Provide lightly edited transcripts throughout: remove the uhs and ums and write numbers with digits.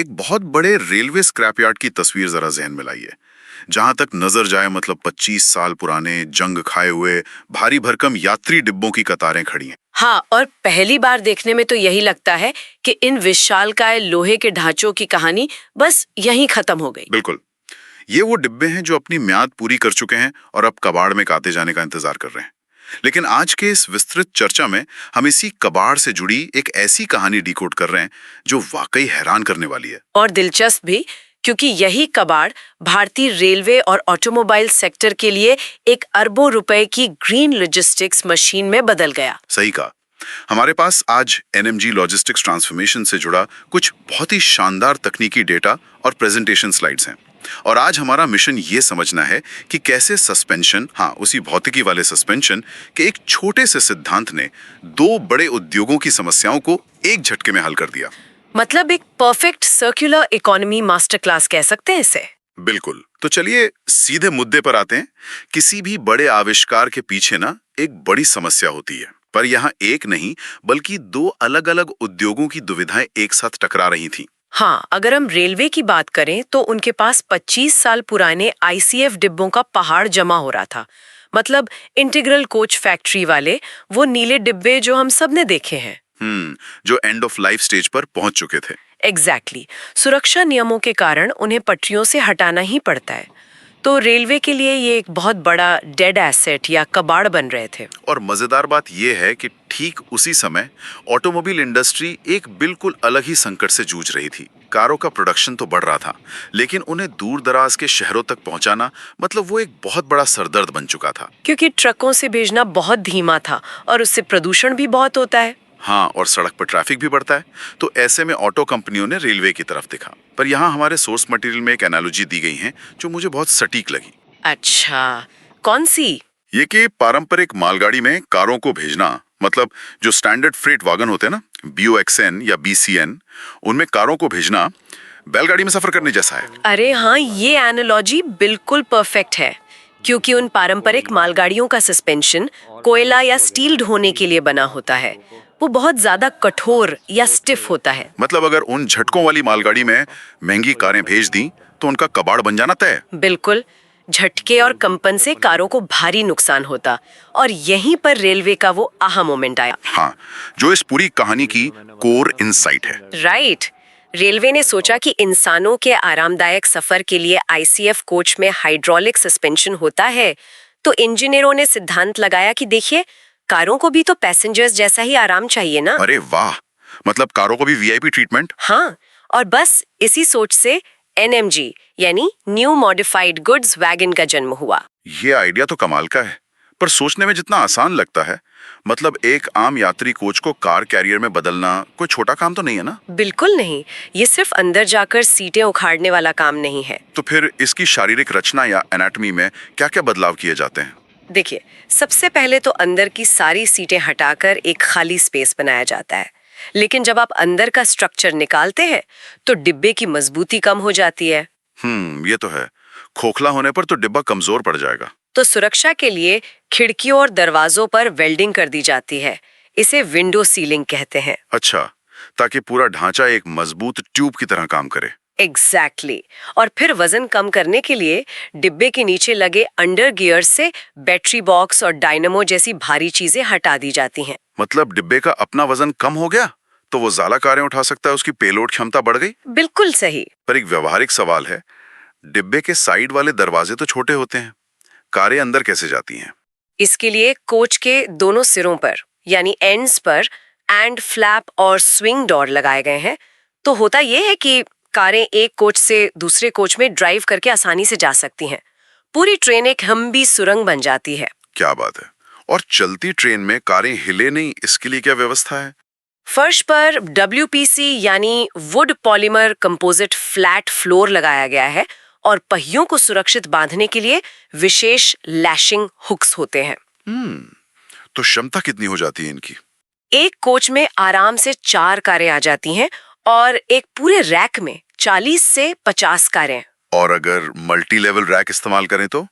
एक बहुत बड़े रेलवे स्क्रैपयार्ड की तस्वीर जरा जहन में लाइए। जहां तक नजर जाए मतलब 25 साल पुराने जंग खाए हुए भारी भरकम यात्री डिब्बों की कतारें खड़ी हैं। हाँ, और पहली बार देखने में तो यही लगता है कि इन विशालकाय लोहे के ढांचों की कहानी बस यहीं खत्म हो गई। बिल्कुल, ये वो डिब्बे हैं जो अपनी म्याद पूरी कर चुके हैं और अब कबाड़ में काटे जाने का इंतजार कर रहे हैं। लेकिन आज के इस विस्तृत चर्चा में हम इसी कबाड़ से जुड़ी एक ऐसी कहानी डिकोड कर रहे हैं जो वाकई हैरान करने वाली है। और दिलचस्प भी, क्योंकि यही कबाड़ भारतीय रेलवे और ऑटोमोबाइल सेक्टर के लिए एक अरबों रुपए की ग्रीन लॉजिस्टिक्स मशीन में बदल गया। सही कहा। हमारे पास आज एनएमजी लॉजिस्टिक्स ट्रांसफॉर्मेशन से जुड़ा कुछ बहुत ही शानदार तकनीकी डेटा और प्रेजेंटेशन स्लाइड्स हैं। और आज हमारा मिशन ये समझना है कि कैसे सस्पेंशन, हाँ उसी भौतिकी वाले सस्पेंशन के एक छोटे से सिद्धांत ने दो बड़े उद्योगों की समस्याओं को एक झटके में हल कर दिया। मतलब एक perfect circular economy master class कह सकते हैं इसे। बिल्कुल। तो चलिए सीधे मुद्दे पर आते हैं। किसी भी बड़े आविष्कार के पीछे ना एक बड़ी समस्या होती है, पर यहाँ एक नहीं बल्कि दो अलग अलग उद्योगों की दुविधाएं एक साथ टकरा रही थीं। हाँ, अगर हम रेलवे की बात करें तो उनके पास 25 साल पुराने आईसीएफ डिब्बों का पहाड़ जमा हो रहा था। मतलब इंटीग्रल कोच फैक्ट्री वाले वो नीले डिब्बे जो हम सब ने देखे हैं। जो एंड ऑफ लाइफ स्टेज पर पहुंच चुके थे। एग्जैक्टली। सुरक्षा नियमों के कारण उन्हें पटरियों से हटाना ही पड़ता है। तो रेलवे के लिए ये एक बहुत बड़ा डेड एसेट या कबाड़ बन रहे थे। और मजेदार बात यह है कि ठीक उसी समय ऑटोमोबाइल इंडस्ट्री एक बिल्कुल अलग ही संकट से जूझ रही थी। कारों का प्रोडक्शन तो बढ़ रहा था, लेकिन उन्हें दूर दराज के शहरों तक पहुंचाना मतलब वो एक बहुत बड़ा सरदर्द बन चुका था। क्योंकि ट्रकों से भेजना बहुत धीमा था और उससे प्रदूषण भी बहुत होता है। हाँ, और सड़क पर ट्रैफिक भी बढ़ता है। तो ऐसे में ऑटो कंपनियों ने रेलवे की तरफ देखा। पर यहाँ हमारे सोर्स मटेरियल में एक एनालॉजी दी गई है जो मुझे बहुत सटीक लगी। अच्छा, कौन सी? ये कि पारंपरिक मालगाड़ी में कारों को भेजना, मतलब जो स्टैंडर्ड फ्रेट वागन होते हैं ना, BOXN या BCN, उनमें कारों को भेजना बैलगाड़ी में सफर करने जैसा है। अरे हाँ, ये एनालॉजी बिल्कुल परफेक्ट है। क्योंकि उन पारंपरिक मालगाड़ियों का सस्पेंशन कोयला या स्टील ढोने के लिए बना होता है। वो बहुत ज्यादा कठोर या स्टिफ होता है। मतलब अगर उन झटकों वाली मालगाड़ी में महंगी कारें भेज दी तो उनका कबाड़ बन जाना तय। बिल्कुल। झटके और कंपन से कारों को भारी नुकसान होता और यहीं पर रेलवे का वो आहा मोमेंट आया। हाँ, जो इस पूरी कहानी की कोर इनसाइट है। राइट। रेलवे ने सोचा कि इंसानों के आरामदायक सफर के लिए आईसीएफ कोच में हाइड्रोलिक सस्पेंशन होता है, तो इंजीनियरों ने सिद्धांत लगाया कि देखिए, कारों को भी तो पैसेंजर्स जैसा ही आराम चाहिए ना। अरे वाह, मतलब कारों को भी VIP ट्रीटमेंट। हाँ, और बस इसी सोच से एनएमजी यानी न्यू मॉडिफाइड गुड्स वैगन का जन्म हुआ। ये आइडिया तो कमाल का है, पर सोचने में जितना आसान लगता है, मतलब एक आम यात्री कोच को कार कैरियर में बदलना कोई छोटा काम तो नहीं है ना। बिल्कुल नहीं। ये सिर्फ अंदर जाकर सीटें उखाड़ने वाला काम नहीं है। तो फिर इसकी शारीरिक रचना या एनाटॉमी में क्या क्या बदलाव किए जाते हैं? देखिए, सबसे पहले तो अंदर की सारी सीटें हटाकर एक खाली स्पेस बनाया जाता है। लेकिन जब आप अंदर का स्ट्रक्चर निकालते हैं तो डिब्बे की मजबूती कम हो जाती है। ये तो है। खोखला होने पर तो डिब्बा कमजोर पड़ जाएगा। तो सुरक्षा के लिए खिड़कियों और दरवाजों पर वेल्डिंग कर दी जाती है। इसे विंडो सीलिंग कहते हैं। अच्छा, ताकि पूरा ढांचा एक मजबूत ट्यूब की तरह काम करे। एग्जैक्टली। और फिर वजन कम करने के लिए डिब्बे के नीचे लगे अंडर गियर से बैटरी बॉक्स और डायनामो जैसी भारी चीजें हटा दी जाती हैं। मतलब डिब्बे का अपना वजन कम हो गया तो वो ज्यादा कारें उठा सकता है, उसकी पेलोड क्षमता बढ़ गई। बिल्कुल सही। पर एक व्यवहारिक सवाल है, डिब्बे के साइड वाले दरवाजे तो छोटे होते हैं, कारें अंदर कैसे जाती हैं? इसके लिए कोच के दोनों सिरों पर यानी एंड्स पर एंड फ्लैप और स्विंग डोर लगाए गए हैं। तो होता यह है कि कारें एक कोच से दूसरे कोच में ड्राइव करके आसानी से जा सकती हैं। पूरी ट्रेन एक लंबी सुरंग बन जाती है। क्या बात है। और चलती ट्रेन में कारें हिले नहीं, इसके लिए क्या व्यवस्था है? फर्श पर WPC यानी would polymer composite flat floor लगाया गया है और पहियों को सुरक्षित बांधने के लिए विशेष लैशिंग हुक्स होते हैं। तो क्षमता कितनी हो जाती है इनकी? एक कोच में आराम से 4 कारें आ जाती हैं और एक पूरे रैक में 40 से 50 कारें। और अगर मल्टी लेवल रैक इस्तेमाल करें तो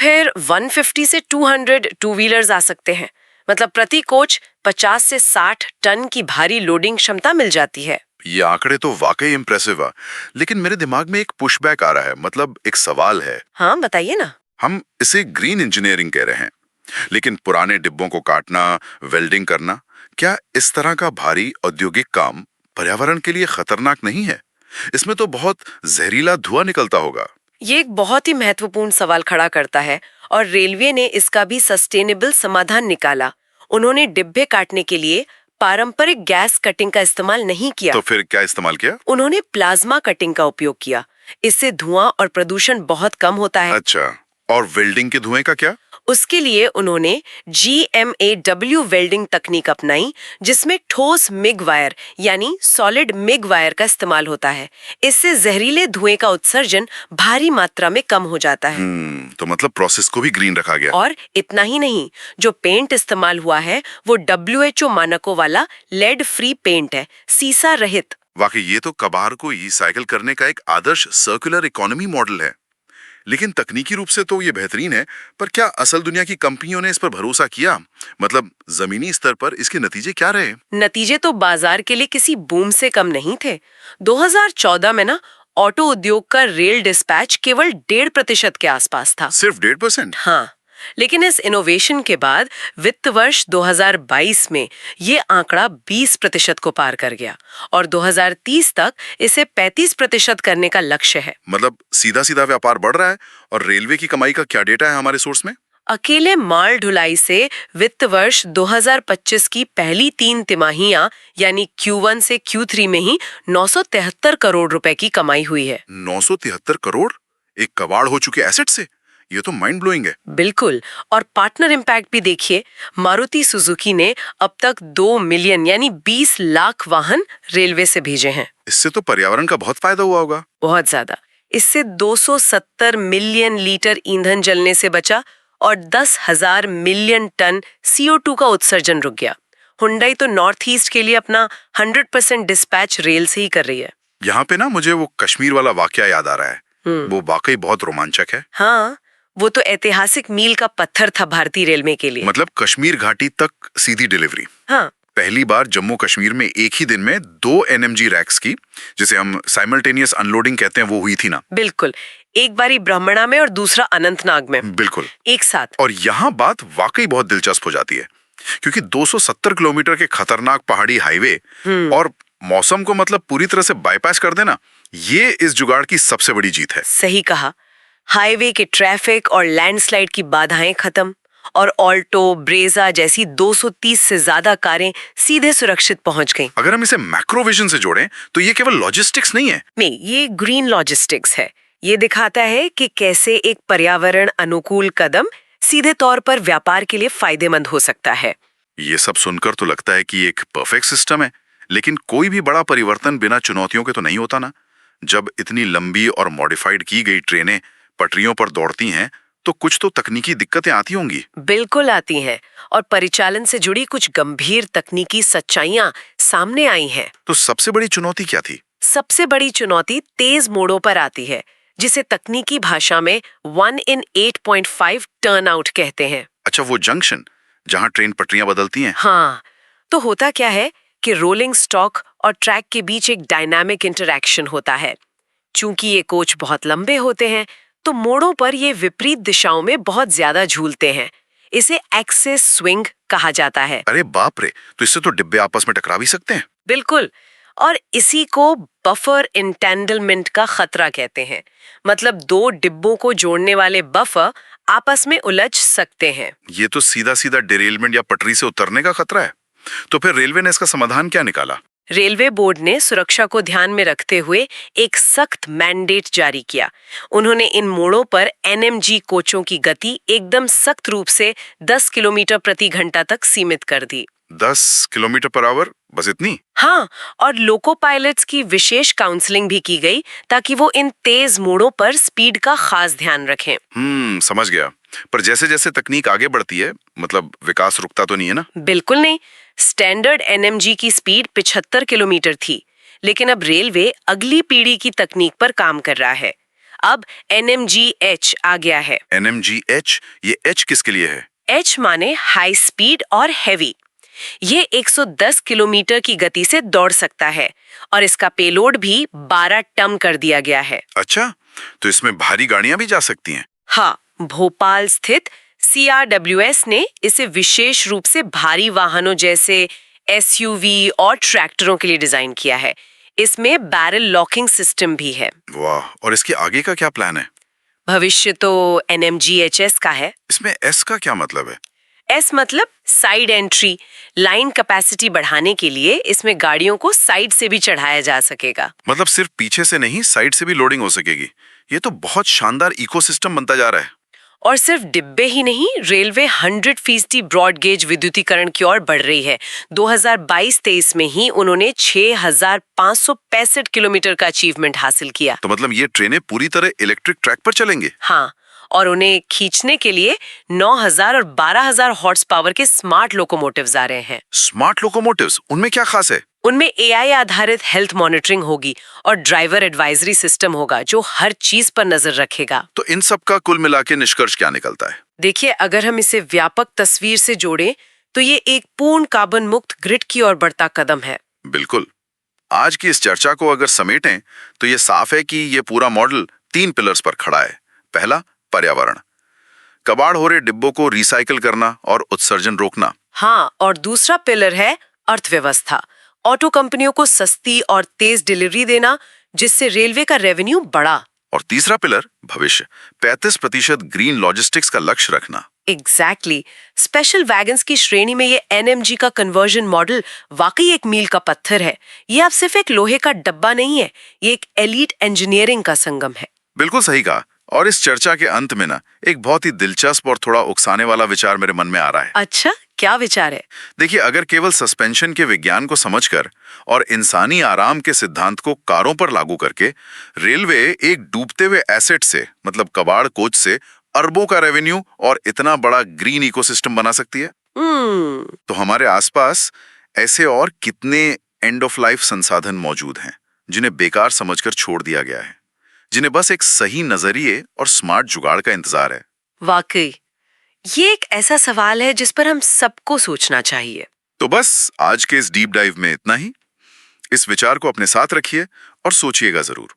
फिर 150 से 200 टू व्हीलर्स आ सकते हैं। मतलब प्रति कोच 50 से 60 टन की भारी लोडिंग क्षमता मिल जाती है। ये आंकड़े तो वाकई इम्प्रेसिव है, लेकिन मेरे दिमाग में एक पुशबैक आ रहा है, मतलब एक सवाल है। हाँ, बताइए ना। हम इसे ग्रीन इंजीनियरिंग कह रहे हैं, लेकिन पुराने डिब्बों को काटना, वेल्डिंग करना, क्या इस तरह का भारी औद्योगिक काम पर्यावरण के लिए खतरनाक नहीं है? इसमें तो बहुत जहरीला धुआं निकलता होगा। ये एक बहुत ही महत्वपूर्ण सवाल खड़ा करता है और रेलवे ने इसका भी सस्टेनेबल समाधान निकाला। उन्होंने डिब्बे काटने के लिए पारंपरिक गैस कटिंग का इस्तेमाल नहीं किया। तो फिर क्या इस्तेमाल किया? उन्होंने प्लाज्मा कटिंग का उपयोग किया। इससे धुआं और प्रदूषण बहुत कम होता है। अच्छा, और वेल्डिंग के धुएं का क्या? उसके लिए उन्होंने GMAW वेल्डिंग तकनीक अपनाई, जिसमें ठोस मिग वायर यानी सॉलिड मिग वायर का इस्तेमाल होता है। इससे जहरीले धुएं का उत्सर्जन भारी मात्रा में कम हो जाता है। तो मतलब प्रोसेस को भी ग्रीन रखा गया। और इतना ही नहीं, जो पेंट इस्तेमाल हुआ है वो WHO मानकों वाला लेड फ्री पेंट है, सीसा रहित। वाकई ये तो कबाड़ को रिसाइकिल करने का एक आदर्श सर्कुलर इकोनॉमी मॉडल है। लेकिन तकनीकी रूप से तो ये बेहतरीन है, पर क्या असल दुनिया की कंपनियों ने इस पर भरोसा किया? मतलब जमीनी स्तर पर इसके नतीजे क्या रहे? नतीजे तो बाजार के लिए किसी बूम से कम नहीं थे। 2014 में ना ऑटो उद्योग का रेल डिस्पैच केवल 1.5% के आसपास था। सिर्फ 1.5%? हाँ, लेकिन इस इनोवेशन के बाद वित्त वर्ष 2022 में ये आंकड़ा 20% को पार कर गया और 2030 तक इसे 35% करने का लक्ष्य है। मतलब सीधा सीधा व्यापार बढ़ रहा है। और रेलवे की कमाई का क्या डेटा है हमारे सोर्स में? अकेले माल ढुलाई से वित्त वर्ष 2025 की पहली 3 तिमाहियां यानी Q1 से Q3 में ही 973 करोड़ रुपए की कमाई हुई है। 973 करोड़ एक कबाड़ हो चुके एसेट से? ये तो माइंड ब्लोइंग है। बिल्कुल। और पार्टनर इम्पैक्ट भी देखिए, मारुति सुजुकी ने अब तक 2 मिलियन यानी 20 लाख वाहन रेलवे से भेजे हैं। इससे तो पर्यावरण का बहुत फायदा हुआ होगा। बहुत ज्यादा। इससे 270 मिलियन लीटर ईंधन जलने से बचा और 10,000 मिलियन टन CO2 का उत्सर्जन रुक गया। हुंडई तो नॉर्थ ईस्ट के लिए अपना 100% डिस्पैच रेल से ही कर रही है। यहाँ पे ना मुझे वो कश्मीर वाला वाकया याद आ रहा है। वो वाकई बहुत रोमांचक है। हाँ, वो तो ऐतिहासिक मील का पत्थर था भारतीय रेलवे के लिए। मतलब कश्मीर घाटी तक सीधी डिलीवरी। हाँ, पहली बार जम्मू कश्मीर में एक ही दिन में 2 NMG रैक्स की, जिसे हम साइमल्टेनियस अनलोडिंग कहते हैं, वो हुई थी ना? बिल्कुल। एक बारी ब्राह्मणा में और दूसरा अनंतनाग में। बिल्कुल एक साथ। और यहाँ बात वाकई बहुत दिलचस्प हो जाती है, क्योंकि 270 किलोमीटर के खतरनाक पहाड़ी हाईवे और मौसम को मतलब पूरी तरह से बाईपास कर देना, ये इस जुगाड़ की सबसे बड़ी जीत है। सही कहा। हाईवे के ट्रैफिक और लैंडस्लाइड की बाधाएं खत्म और ऑल्टो, ब्रेजा जैसी 230 से ज्यादा कारें सीधे सुरक्षित पहुंच गईं। अगर हम इसे मैक्रोविजन से जोड़ें तो ये केवल लॉजिस्टिक्स नहीं है। नहीं, ये ग्रीन लॉजिस्टिक्स है। ये दिखाता है कि कैसे एक पर्यावरण अनुकूल कदम सीधे तौर पर व्यापार के लिए फायदेमंद हो सकता है। ये सब सुनकर तो लगता है कि एक परफेक्ट सिस्टम है, लेकिन कोई भी बड़ा परिवर्तन बिना चुनौतियों के तो नहीं होता ना। जब इतनी लंबी और मॉडिफाइड की गई ट्रेनें पटरियों पर दौड़ती हैं, तो कुछ तो तकनीकी दिक्कतें आती होंगी। बिल्कुल आती हैं और परिचालन से जुड़ी कुछ गंभीर तकनीकी सच्चाइयां सामने आई हैं। तो सबसे बड़ी चुनौती क्या थी? सबसे बड़ी चुनौती तेज मोड़ों पर आती है, जिसे तकनीकी भाषा में 1 in 8.5 टर्नआउट कहते हैं। अच्छा, वो जंक्शन जहां ट्रेन पटरियां बदलती हैं। हाँ, तो होता क्या है कि रोलिंग स्टॉक और ट्रैक के बीच एक डायनामिक इंटरैक्शन होता है। चूंकि ये कोच बहुत लंबे होते हैं, तो मोड़ों पर ये विपरीत दिशाओं में बहुत ज्यादा झूलते हैं। इसे एक्सिस स्विंग कहा जाता है। अरे बाप रे, तो इससे तो डिब्बे आपस में टकरा भी सकते हैं। बिल्कुल। और इसी को बफर इंटेंगलमेंट का खतरा कहते हैं। मतलब 2 डिब्बों को जोड़ने वाले बफर आपस में उलझ सकते हैं। ये तो सीधा सीधा डिरेलमेंट या पटरी से उतरने का खतरा है। तो फिर रेलवे ने इसका समाधान क्या निकाला? रेलवे बोर्ड ने सुरक्षा को ध्यान में रखते हुए एक सख्त मैंडेट जारी किया। उन्होंने इन मोड़ों पर NMG कोचों की गति एकदम सख्त रूप से 10 किलोमीटर प्रति घंटा तक सीमित कर दी। 10 किलोमीटर पर आवर, बस इतनी? हाँ, और लोको पायलट्स की विशेष काउंसलिंग भी की गई ताकि वो इन तेज मोड़ों पर स्पीड का खास ध्यान रखें। समझ गया। पर जैसे जैसे तकनीक आगे बढ़ती है, मतलब विकास रुकता तो नहीं है ना? बिल्कुल नहीं। स्टैंडर्ड NMG की स्पीड 75 किलोमीटर थी, लेकिन अब रेलवे अगली पीढ़ी की तकनीक पर काम कर रहा है। अब NMG-H आ गया है। NMG-H, ये H किसके लिए है? H माने हाई स्पीड और हैवी। ये 110 किलोमीटर की गति से दौड़ सकता है और इसका पेलोड भी 12 टन कर दिया गया है। अच्छा, तो इसमें भारी गाड़ियां भी जा सकती हैं। हाँ, भोपाल स्थित CRWS ने इसे विशेष रूप से भारी वाहनों जैसे SUV और ट्रैक्टरों के लिए डिजाइन किया है। इसमें बैरल लॉकिंग सिस्टम भी है। वाह, और इसके आगे का क्या प्लान है? भविष्य तो NMGHS का है। इसमें एस का क्या मतलब है? एस मतलब साइड एंट्री। लाइन कैपेसिटी बढ़ाने के लिए इसमें गाड़ियों को साइड से भी चढ़ाया जा सकेगा। मतलब सिर्फ पीछे से नहीं, साइड से भी लोडिंग हो सकेगी। ये तो बहुत शानदार इकोसिस्टम बनता जा रहा है। और सिर्फ डिब्बे ही नहीं, रेलवे 100% ब्रॉड गेज विद्युतीकरण की ओर बढ़ रही है। 2022-23 में ही उन्होंने 6,565 किलोमीटर का अचीवमेंट हासिल किया। तो मतलब ये ट्रेनें पूरी तरह इलेक्ट्रिक ट्रैक पर चलेंगे? हाँ, और उन्हें खींचने के लिए 9,000 और 12,000 हॉर्स पावर के स्मार्ट लोकोमोटिव्स आ रहे हैं। स्मार्ट लोकोमोटिव्स, उनमें क्या खास है? उनमें AI आधारित हेल्थ मॉनिटरिंग होगी और ड्राइवर एडवाइजरी सिस्टम होगा जो हर चीज पर नजर रखेगा। तो इन सब का कुल मिला के निष्कर्ष क्या निकलता है? देखिए, अगर हम इसे व्यापक तस्वीर से जोड़ें तो ये एक पूर्ण कार्बन मुक्त ग्रिड की ओर बढ़ता कदम है। बिल्कुल। आज की इस चर्चा को अगर समेटें तो ये साफ है कि ये पूरा मॉडल 3 पिलर्स पर खड़ा है। पहला, पर्यावरण। कबाड़ हो रहे डिब्बों को रिसाइकिल करना और उत्सर्जन रोकना। हाँ, और दूसरा पिलर है अर्थव्यवस्था। ऑटो कंपनियों को सस्ती और तेज डिलीवरी देना, जिससे रेलवे का रेवेन्यू बढ़ा। और तीसरा पिलर, भविष्य। 35% ग्रीन लॉजिस्टिक्स का लक्ष्य रखना। एग्जैक्टली। स्पेशल वैगन्स की श्रेणी में ये NMG का कन्वर्जन मॉडल वाकई एक मील का पत्थर है। ये अब सिर्फ एक लोहे का डब्बा नहीं है, ये एक एलीट इंजीनियरिंग का संगम है। बिल्कुल सही कहा। और इस चर्चा के अंत में ना एक बहुत ही दिलचस्प और थोड़ा उकसाने वाला विचार मेरे मन में आ रहा है। अच्छा, क्या विचार है? देखिए, अगर केवल सस्पेंशन के विज्ञान को समझकर और इंसानी आराम के सिद्धांत को कारों पर लागू करके रेलवे एक डूबते हुए एसेट से, मतलब कबाड़ कोच से, अरबों का रेवेन्यू और इतना बड़ा ग्रीन इकोसिस्टम बना सकती है, तो हमारे आसपास ऐसे और कितने एंड ऑफ लाइफ संसाधन मौजूद हैं जिन्हें बेकार समझकर छोड़ दिया गया है, जिन्हें बस एक सही नजरिए और स्मार्ट जुगाड़ का इंतजार है। वाकई ये एक ऐसा सवाल है जिस पर हम सबको सोचना चाहिए। तो बस आज के इस डीप डाइव में इतना ही। इस विचार को अपने साथ रखिए और सोचिएगा जरूर।